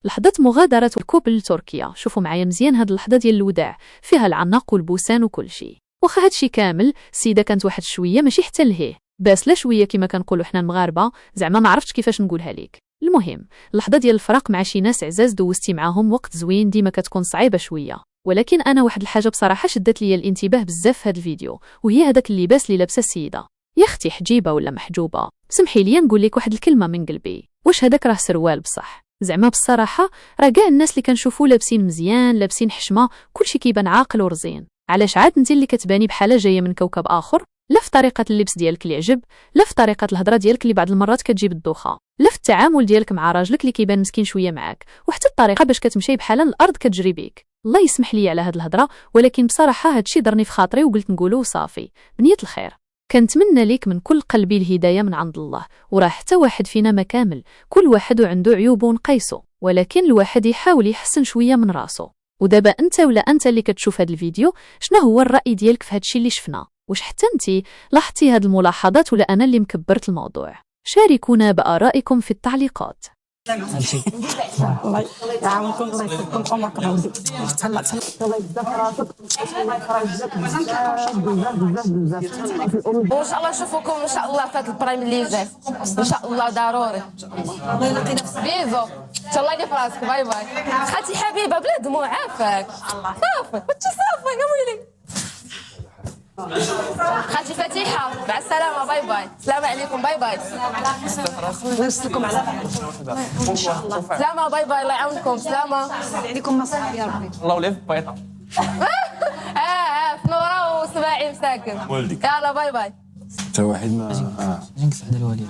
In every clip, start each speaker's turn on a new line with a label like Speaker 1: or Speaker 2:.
Speaker 1: لحظة مغادرة الكوبل لتركيا. شوفوا معايا مزيان هاد اللحظة ديال الوداع، فيها العناق والبوسان وكل شيء. واخا هادشي كامل السيدة كانت واحد شوية ماشي حتى لهيه باس لا شوية كما كنقولوا حنا المغاربة، زعما ما عرفتش كيفاش نقولها ليك. المهم اللحظة ديال الفراق مع شي ناس عزاز دوزتي معاهم وقت زوين ديما كتكون صعيبة شوية. ولكن انا واحد الحاجة بصراحة شدت لي الانتباه بزاف في هاد الفيديو، وهي هذاك اللباس اللي لابسه السيدة. يا اختي حجيبة ولا محجوبة؟ سمحي لي نقول لك واحد الكلمة من قلبي، واش هذاك راه سروال بصح؟ زعما بصراحة راه كاع الناس اللي كنشوفوا لابسين مزيان لابسين حشمة كلشي كيبان عاقل ورزين، علاش عاد انت اللي كتباني بحالة جاية من كوكب اخر؟ لا في طريقة اللبس ديالك اللي عجب، لا في طريقة الهضرة ديالك اللي بعض المرات كتجيب الدوخة، لا في التعامل ديالك مع راجلك اللي كيبان مسكين شوية معاك، وحتى الطريقة باش كتمشي بحال الارض كتجري بيك. الله يسمح لي على هاد الهضرة، ولكن بصراحة هادشي ضرني في خاطري وقلت نقولو صافي بنية الخير. كنتمنى ليك من كل قلبي الهداية من عند الله، وراه حتى واحد فينا ما كامل، كل واحد عنده عيوب ونقيسو، ولكن الواحد يحاول يحسن شوية من راسو. ودابا انت ولا انت اللي كتشوف هاد الفيديو، شنو هو الرأي ديالك في هادشي اللي شفنا؟ واش حتى انت لاحظتي هاد الملاحظات ولا انا اللي مكبرت الموضوع؟ شاركونا بآرائكم في التعليقات.
Speaker 2: الله يعاونكم، الله يسلمكم عمرك العظيم. تهلا الله يجزاك راسك، الله يخرجك بزاف.
Speaker 3: وان شاء الله نشوفكم ان شاء الله في هذا البرايم اللي جاي ان شاء الله ضروري. الله يلقي نفسك. بيزو تهلاي في راسك. باي باي خالتي حبيبه بلا دموع عافاك. صافي كنتي صافي يا ويلي. خالتي فتيحه مع السلامه. باي باي. السلام عليكم. باي باي.
Speaker 2: الله يسلمكم على خير ان شاء الله.
Speaker 3: سلامه. باي باي. الله يعاونكم. سلامه
Speaker 2: عليكم مصاحب يا ربي.
Speaker 4: الله وليه بيضه.
Speaker 3: في نوره وسباعي مساكن
Speaker 4: ولدك.
Speaker 3: يلا باي باي.
Speaker 4: حتى واحد ما
Speaker 5: جنكس على الوالد.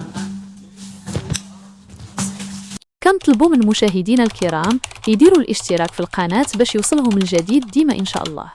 Speaker 1: كنطلبوا من مشاهدينا الكرام يديروا الاشتراك في القناة باش يوصلهم الجديد ديما إن شاء الله.